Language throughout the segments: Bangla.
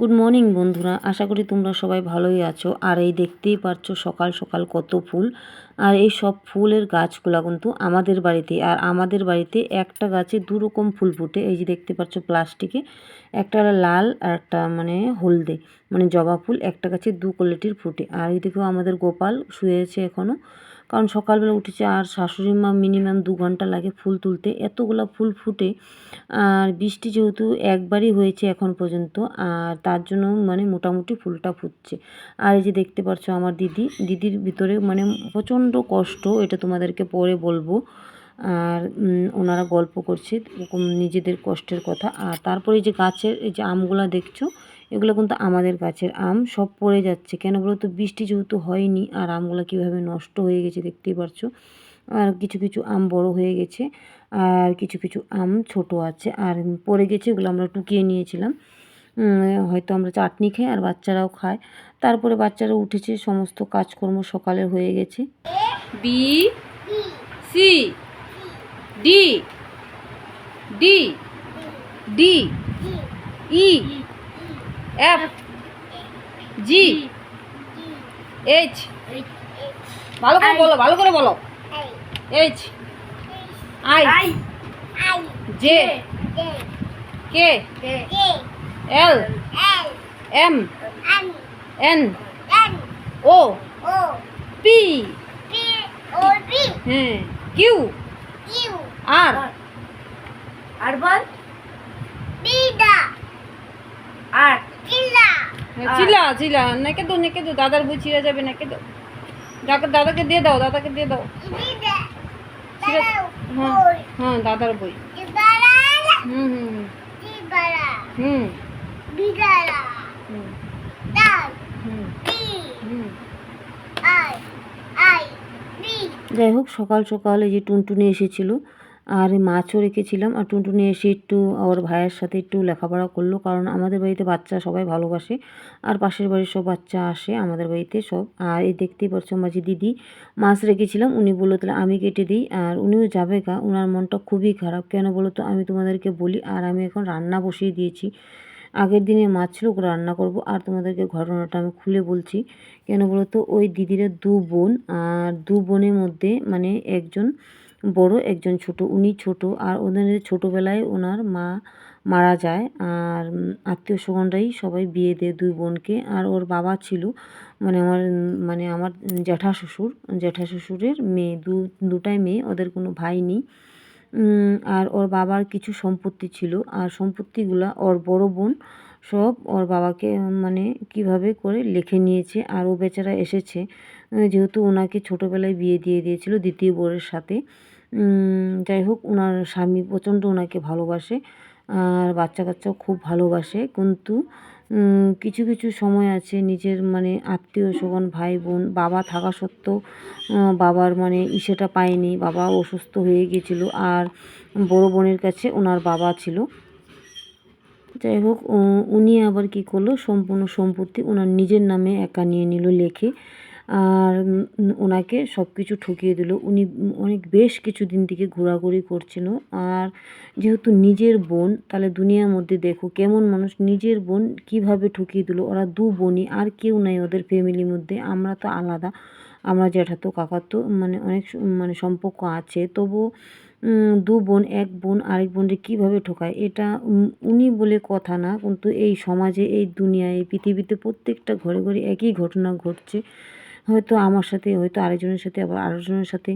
গুড মর্নিং বন্ধুরা, আশা করি তোমরা সবাই ভালোই আছো। আর এই দেখতেই পারছো সকাল সকাল কত ফুল। আর এই সব ফুলের গাছগুলা কিন্তু আমাদের বাড়িতে, আর আমাদের বাড়িতে একটা গাছে দু রকম ফুল ফুটে। এই যে দেখতে পাচ্ছ প্লাস্টিকে একটা লাল আর একটা হলদে, জবা ফুল একটা গাছে দু কোয়ালিটির ফুটে। আর এইদিকেও আমাদের গোপাল শুয়েছে এখনও, কারণ সকালবেলা উঠেছে। আর শাশুড়ি মা মিনিমাম 2 ঘন্টা লাগে ফুল তুলতে, এতগুলা ফুল ফুটে। আর বৃষ্টি যেহেতু একবারই হয়েছে এখন পর্যন্ত, আর তার জন্য মোটামুটি ফুলটা ফুটছে। আর এই যে দেখতে পাচ্ছ আমার দিদির ভিতরে প্রচণ্ড কষ্ট, এটা তোমাদেরকে পরে বলবো। আর ওনারা গল্প করছে এরকম নিজেদের কষ্টের কথা। আর তারপরে এই যে গাছের এই যে আমগুলা দেখছো, এগুলো কিন্তু আমাদের গাছের আম, সব পড়ে যাচ্ছে। কেন বলো তো, বৃষ্টি যেহেতু হয়নি। আর আমগুলো কীভাবে নষ্ট হয়ে গেছে দেখতেই পারছো। আর কিছু কিছু আম বড় হয়ে গেছে, আর কিছু কিছু আম ছোট আছে আর পড়ে গেছে। এগুলো আমরা টুকিয়ে নিয়েছিলাম, হয়তো আমরা চাটনি খাই আর বাচ্চারাও খায়। তারপরে বাচ্চারা উঠেছে, সমস্ত কাজকর্ম সকালে হয়ে গেছে। B C D D D E F G H, ভালো করে বলো H I J K L M N O P, হ্যাঁ, কিউ আর বল আর চিল্লা চিল্লা, নেকে দো দাদার বই ছিঁড়ে যাবে, নেকে দো, দাদাকে দিয়ে দাও হ্যাঁ দাদার বই। হুম হুম হুম যাই হোক, সকাল সকাল এই যে টুনটুনি এসেছিলো, আর মাছও রেখেছিলাম। আর টুনটুনি এসে একটু ওর ভাইয়ের সাথে একটু লেখাপড়া করলো, কারণ আমাদের বাড়িতে বাচ্চা সবাই ভালোবাসে। আর পাশের বাড়ির সব বাচ্চা আসে আমাদের বাড়িতে সব। আর এই দেখতেই পাচ্ছ আমার যে দিদি মাছ রেখেছিলাম, উনি বললো তাহলে আমি কেটে দিই। আর উনিও যাবে গা, ওনার মনটা খুবই খারাপ। কেন বলো তো, আমি তোমাদেরকে বলি। আর আমি এখন রান্না বসিয়ে দিয়েছি, আগের দিনে মাছ ছিল, ওগুলো রান্না করব। আর তোমাদেরকে ঘটনাটা আমি খুলে বলছি। কেন বলো তো, ওই দিদিরা দু বোন, আর দু বোনের মধ্যে একজন বড় একজন ছোট, উনি ছোট। আর ওদের ছোটোবেলায় ওনার মা মারা যায়। আর আত্মীয় স্বজনরাই সবাই বিয়ে দেয় দুই বোনকে। আর ওর বাবা ছিল আমার জ্যাঠা শ্বশুরের মেয়ে, দুটাই মেয়ে, ওদের কোনো ভাই নেই। আর ওর বাবার কিছু সম্পত্তি ছিল, আর সম্পত্তিগুলা ওর বড় বোন সব ওর বাবাকে কিভাবে করে লিখে নিয়েছে। আর ও বেচারা এসেছে, যেহেতু ওনাকে ছোটোবেলায় বিয়ে দিয়ে দিয়েছিল দ্বিতীয় বরের সাথে। যাই হোক, ওনার স্বামী প্রচণ্ড ওনাকে ভালোবাসে, আর বাচ্চা কাচ্চাও খুব ভালোবাসে। কিন্তু কিছু কিছু সময় আছে নিজের আত্মীয় স্বজন ভাই বোন বাবা থাকা সত্ত্বেও বাবার ইসেটা পায়নি, বাবা অসুস্থ হয়ে গিয়েছিল। আর বড় বোনের কাছে ওনার বাবা ছিল। যাই হোক, উনি আবার কি করলো, সম্পূর্ণ সম্পত্তি ওনার নিজের নামে একা নিয়ে নিল লেখে। আর ওনাকে সব কিছু ঠকিয়ে দিল। উনি বেশ কিছুদিন থেকে ঘোরাঘুরি করছিল। আর যেহেতু নিজের বোন, তাহলে দুনিয়ার মধ্যে দেখো কেমন মানুষ, নিজের বোন কিভাবে ঠকিয়ে দিল। ওরা দু বোনই, আর কেউ নাই ওদের ফ্যামিলির মধ্যে। আমরা তো আলাদা, আমরা জ্যাঠাতো কাকাতো অনেক সম্পর্ক আছে, তবু দু বোন, এক বোন আরেক বোনকে কীভাবে ঠকায়, এটা উনি বলে কথা না। কিন্তু এই সমাজে, এই দুনিয়ায়, এই পৃথিবীতে প্রত্যেকটা ঘরে ঘরে একই ঘটনা ঘটছে। হয়তো আমার সাথে, হয়তো আরেকজনের সাথে, আবার আরেকজনের সাথে।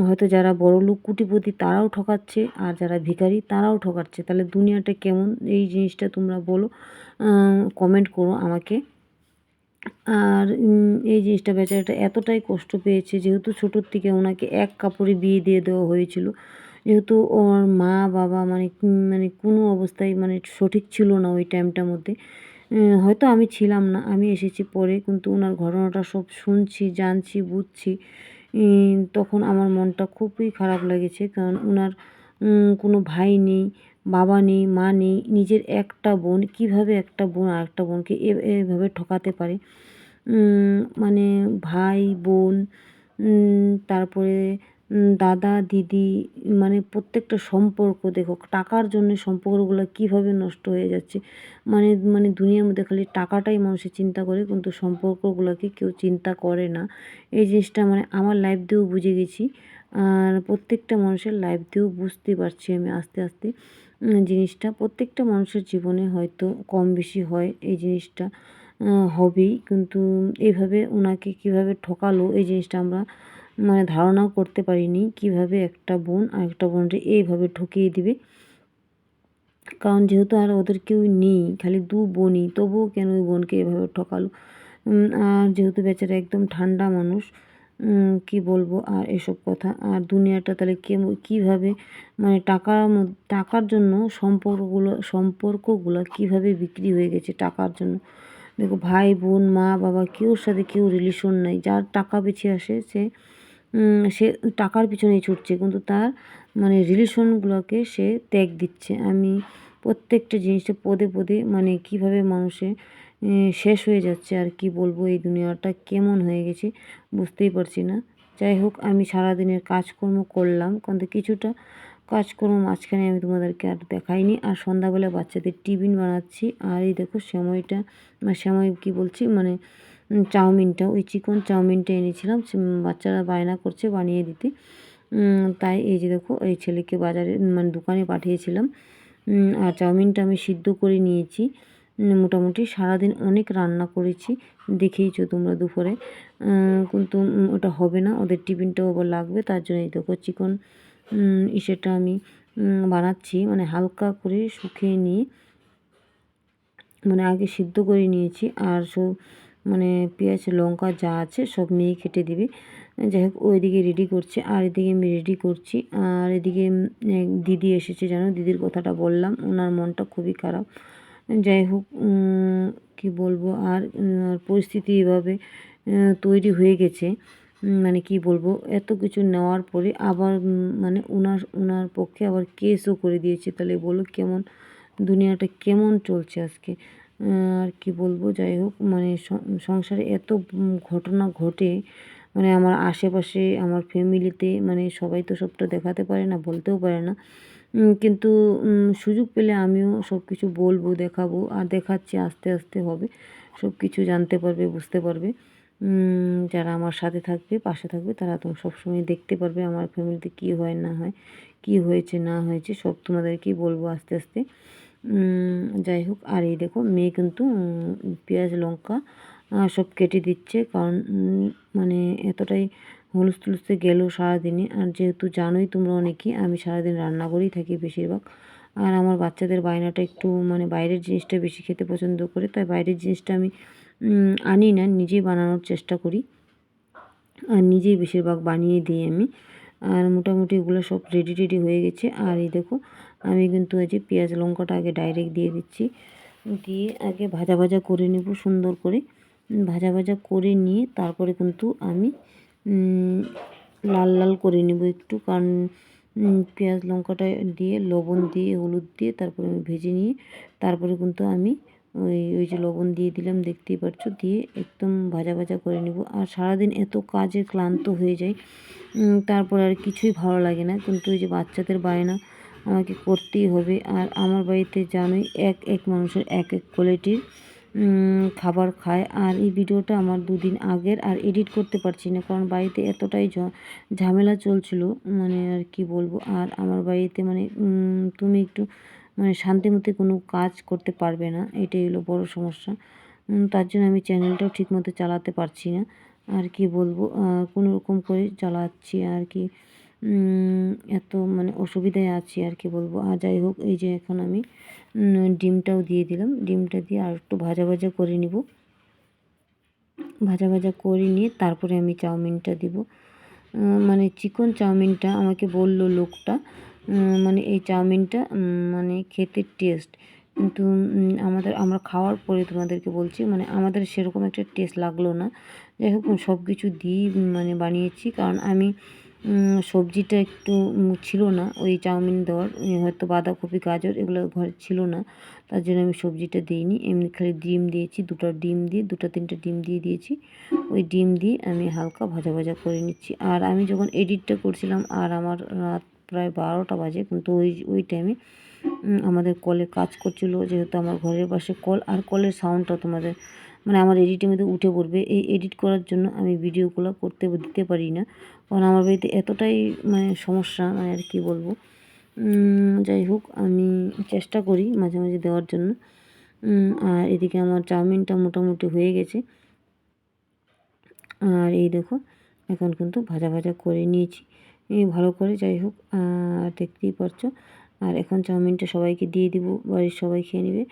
হয়তো যারা বড়লোক কুটিপতি তারাও ঠকাচ্ছে, আর যারা ভিখারি তারাও ঠকাচ্ছে। তাহলে দুনিয়াটা কেমন, এই জিনিসটা তোমরা বলো, কমেন্ট করো আমাকে। আর এই জিনিসটা বেচারাটা এতটাই কষ্ট পেয়েছে, যেহেতু ছোটোর থেকে ওনাকে এক কাপড়ে বিয়ে দিয়ে দেওয়া হয়েছিল। যেহেতু ওর মা বাবা কোনো অবস্থায় সঠিক ছিল না ওই টাইমটার মধ্যে। হয়তো আমি ছিলাম না, আমি এসেছি পরে, কিন্তু ওনার ঘটনাটা সব শুনছি, জানছি, বুঝছি। তখন আমার মনটা খুবই খারাপ লেগেছে, কারণ ওনার কোনো ভাই নেই, বাবা নেই, মা নেই, নিজের একটা বোন। কিভাবে একটা বোন আরেকটা বোনকে এভাবে ঠকাতে পারে? ভাই বোন, তারপরে দাদা দিদি মানে প্রত্যেকটা সম্পর্ক দেখো টাকার জন্য সম্পর্কগুলো কীভাবে নষ্ট হয়ে যাচ্ছে। মানে মানে দুনিয়ার মধ্যে খালি টাকাটাই মানুষের চিন্তা করে, কিন্তু সম্পর্কগুলোকে কেউ চিন্তা করে না। এই জিনিসটা মানে আমার লাইফ দিয়েও বুঝে গেছি, আর প্রত্যেকটা মানুষের লাইফ দিয়েও বুঝতে পারছি আমি আস্তে আস্তে। জিনিসটা প্রত্যেকটা মানুষের জীবনে হয়তো কম বেশি হয় এই জিনিসটা, হবেই। কিন্তু এইভাবে ওনাকে কীভাবে ঠকালো এই জিনিসটা আমরা মানে ধারণাও করতে পারিনি, কিভাবে একটা বোন আরেকটা বোনকে এইভাবে ঠকিয়ে দিবে। কারণ যেহেতু আর ওদের কেউ নেই, খালি দু বোনই, তবুও কেন ওই বোনকে এভাবে ঠকালো। আর যেহেতু বেচারা একদম ঠান্ডা মানুষ, কি বলবো আর এসব কথা। আর দুনিয়াটা তাহলে কীভাবে মানে টাকার জন্য সম্পর্কগুলো কীভাবে বিক্রি হয়ে গেছে টাকার জন্য। দেখো ভাই বোন মা বাবা কেউর সাথে কেউ রিলেশন নাই, যার টাকা বেঁচে আসে সে টাকার পিছনেই ছুটছে, কিন্তু তার মানে রিলেশনগুলোকে সে ত্যাগ দিচ্ছে। আমি প্রত্যেকটা জিনিসটা পদে পদে মানে কীভাবে মানুষে শেষ হয়ে যাচ্ছে, আর কি বলবো এই দুনিয়াটা কেমন হয়ে গেছে বুঝতেই পারছি না। যাই হোক, আমি সারাদিনের কাজকর্ম করলাম, কিন্তু কিছুটা কাজকর্ম মাঝখানে আমি তোমাদেরকে আর দেখাইনি। আর সন্ধ্যাবেলা বাচ্চাদের টিফিন বানাচ্ছি। আর এই দেখো সময়টা সময় কি বলছি মানে চাউমিনটা, ওই চিকন চাউমিনটা এনেছিলাম, বাচ্চারা বায়না করছে বানিয়ে দিতে। তাই এই যে দেখো এই ছেলেকে বাজারে মানে দোকানে পাঠিয়েছিলাম। আর চাউমিনটা আমি সিদ্ধ করে নিয়েছি। মোটামুটি সারাদিন অনেক রান্না করেছি, দেখেইছো তোমরা দুপুরে। কিন্তু ওটা হবে না, ওদের টিফিনটাও আবার লাগবে, তার জন্য এই দেখো চিকন সেটা আমি বানাচ্ছি। মানে হালকা করে শুকিয়ে নিয়ে মানে আগে সিদ্ধ করে নিয়েছি। আর সব মানে পেঁয়াজ লঙ্কা যা আছে সব মেয়ে কেটে দিবে। যাই হোক ওইদিকে রেডি করছে, আর এদিকে আমি রেডি করছি। আর এদিকে দিদি এসেছে, জানো দিদির কথাটা বললাম, ওনার মনটা খুবই খারাপ। যাই হোক, কি বলবো আর পরিস্থিতি এভাবে তৈরি হয়ে গেছে। মানে কি বলবো, এত কিছু নেওয়ার পরে আবার মানে ওনার পক্ষে আবার কেসও করে দিয়েছে। তাহলে বলো কেমন দুনিয়াটা কেমন চলছে আজকে। আর কি বলবো, যাই হোক মানে সংসারে এত ঘটনা ঘটে, মানে আমার আশেপাশে আমার ফ্যামিলিতে মানে সবাই তো সবটা দেখাতে পারে না, বলতেও পারে না। কিন্তু সুযোগ পেলে আমিও সব কিছু বলবো, দেখাবো, আর দেখাচ্ছি। আস্তে আস্তে হবে, সব কিছু জানতে পারবে, বুঝতে পারবে। যারা আমার সাথে থাকবে, পাশে থাকবে, তারা তো সবসময় দেখতে পারবে আমার ফ্যামিলিতে কী হয় না হয়, কী হয়েছে না হয়েছে, সব তোমাদেরকেই বলবো আস্তে আস্তে। যাই হোক, আর এই দেখো মেয়ে কিন্তু পেঁয়াজ লঙ্কা সব কেটে দিচ্ছে, কারণ মানে এতটাই হুলস্থুলস্থে গেল সারাদিনে। আর যেহেতু জানোই তোমরা অনেকেই আমি সারাদিন রান্না করেই থাকি বেশিরভাগ। আর আমার বাচ্চাদের বায়নাটা একটু মানে বাইরের জিনিসটা বেশি খেতে পছন্দ করে, তাই বাইরের জিনিসটা আমি আনি না, নিজেই বানানোর চেষ্টা করি, আর নিজেই বেশিরভাগ বানিয়ে দিই আমি। আর মোটামুটি ওগুলো সব রেডি হয়ে গেছে। আর এই দেখো আমি কিন্তু এই যে পেঁয়াজ লঙ্কাটা আগে ডাইরেক্ট দিয়ে দিচ্ছি, দিয়ে আগে ভাজা ভাজা করে নেব সুন্দর করে। ভাজা ভাজা করে নিয়ে তারপরে কিন্তু আমি লাল লাল করে নেব একটু, কারণ পেঁয়াজ লঙ্কাটা দিয়ে লবণ দিয়ে হলুদ দিয়ে তারপরে আমি ভেজে নিয়ে তারপরে কিন্তু আমি ওই যে লবণ দিয়ে দিলাম, দেখতেই পাচ্ছ, দিয়ে একদম ভাজা ভাজা করে নেব। আর সারাদিন এত কাজে ক্লান্ত হয়ে যায়, তারপর আর কিছুই ভালো লাগে না, কিন্তু ওই যে বাচ্চাদের বায়না আমাকে করতেই হবে। আর আমার বাড়িতে জানোই এক এক মানুষের এক এক কোয়ালিটির খাবার খায়। আর এই ভিডিওটা আমার 2 দিন আগের, আর এডিট করতে পারছি না, কারণ বাড়িতে এতটাই ঝামেলা চলছিল, মানে আর কি বলবো। আর আমার বাড়িতে মানে তুমি একটু মানে শান্তিমতো কোনো কাজ করতে পারবে না, এটাই হলো বড় সমস্যা। তার জন্য আমি চ্যানেলটাও ঠিকমতো চালাতে পারছি না, আর কি বলবো, কোনো রকম করে চালাচ্ছি আর কি। এত মানে অসুবিধায় আছি আর কি বলবো। আর যাই হোক, এই যে এখন আমি ডিমটাও দিয়ে দিলাম, ডিমটা দিয়ে আর একটু ভাজা ভাজা করে নিব। ভাজা ভাজা করে নিয়ে তারপরে আমি চাউমিনটা দিব। মানে চিকন চাউমিনটা আমাকে বলল লোকটা, মানে এই চাউমিনটা মানে খেতে টেস্ট, কিন্তু আমরা খাওয়ার পরে তোমাদেরকে বলছি মানে আমাদের সেরকম একটা টেস্ট লাগলো না। যাই হোক সব কিছু দিই মানে বানিয়েছি, কারণ আমি সবজিটা একটু ছিল না ওই চাউমিন দেওয়ার, হয়তো বাঁধাকপি গাজর এগুলো ঘরে ছিল না, তার জন্য আমি সবজিটা দিইনি, এমনি খালি ডিম দিয়েছি, 2টা ডিম দিয়ে 2টা 3টা ডিম দিয়ে দিয়েছি। ওই ডিম দিয়ে আমি হালকা ভাজা ভাজা করে নিচ্ছি। আর আমি যখন এডিটটা করছিলাম আর আমার রাত প্রায় 12টা বাজে, কিন্তু ওই টাইমে আমাদের কলে কাজ করছিল, যেহেতু আমার ঘরের পাশে কল, আর কলের সাউন্ডটা তোমাদের মানে আমার এডিটের মধ্যে উঠে পড়বে। এই এডিট করার জন্য আমি ভিডিওগুলো করতে দিতে পারি না, কারণ আমার বাড়িতে এতটাই মানে সমস্যা, মানে আর কি বলবো। যাই হোক, আমি চেষ্টা করি মাঝে মাঝে দেওয়ার জন্য। আর এদিকে আমার চাউমিনটা মোটামুটি হয়ে গেছে। আর এই দেখো, এখন কিন্তু ভাজা ভাজা করে নিয়েছি ভালো করে। যাই হোক, দেখতেই পারছো। আর এখন চাউমিনটা সবাইকে দিয়ে দিব, বাড়ির সবাই খেয়ে নেবে।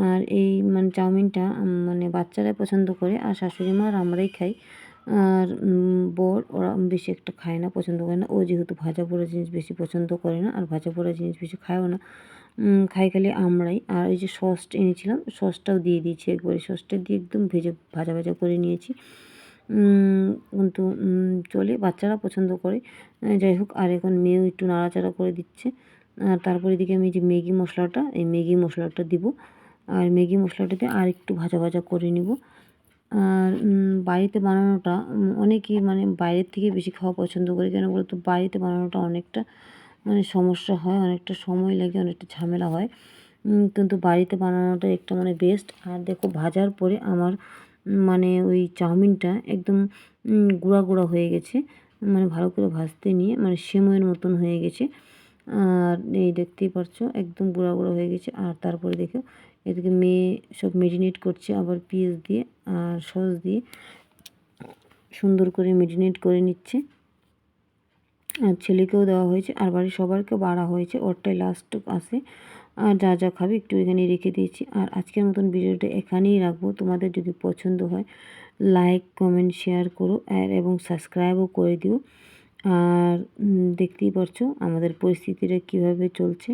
আর এই মানে চাউমিনটা মানে বাচ্চারা পছন্দ করে, আর শাশুড়ি মা আর আমরাই খাই। আর বর ওরা বেশি একটা খায় না, পছন্দ করে না। ও যেহেতু ভাজা পোড়া জিনিস বেশি পছন্দ করে না, আর ভাজা পোড়া জিনিস বেশি খায়ও না, খাই খালি আমরাই। আর এই যে সসটা এনেছিলাম, সসটাও দিয়ে দিয়েছি একবারে, সসটা দিয়ে একদম ভাজা ভাজা করে নিয়েছি। কিন্তু চলে, বাচ্চারা পছন্দ করে। যাই হোক, আর এখন মেয়েও একটু নাড়াচাড়া করে দিচ্ছে। আর তারপর এদিকে আমি যে ম্যাগি মশলাটা, এই ম্যাগি মশলাটা দিব। আর ম্যাগি মশলাটাতে আর একটু ভাজা ভাজা করে নিব। আর বাড়িতে বানানোটা অনেকেই মানে বাইরের থেকে বেশি খাওয়া পছন্দ করে, কেন বলতো বাড়িতে বানানোটা অনেকটা মানে সমস্যা হয়, অনেকটা সময় লাগে, অনেকটা ঝামেলা হয়। কিন্তু বাড়িতে বানানোটা একটা মানে বেস্ট। আর দেখো, ভাজার পরে আমার মানে ওই চাউমিনটা একদম গুঁড়া গুঁড়া হয়ে গেছে, মানে ভালো করে ভাজতে নিয়ে মানে সেমইয়ের মতন হয়ে গেছে। আর এই দেখতেই পারছো, একদম গুঁড়া গুঁড়া হয়ে গেছে। আর তারপরে দেখো, এদিকে মেয়ে সব মেরিনেট করছে, আবার পেঁয়াজ দিয়ে আর সস দিয়ে সুন্দর করে মেরিনেট করে নিচ্ছে। আর ছেলেকেও দেওয়া হয়েছে, আর বাড়ির সবাইকে বাড়া হয়েছে, ওরটাই লাস্ট আসে। আর যা যা খাবে একটু এখানে রেখে দিয়েছি। আর আজকের মতন ভিডিওটা এখানেই রাখবো। তোমাদের যদি পছন্দ হয়, লাইক কমেন্ট শেয়ার করো, এবং সাবস্ক্রাইবও করে দিও। আর দেখতেই পারছো আমাদের পরিস্থিতিটা কীভাবে চলছে।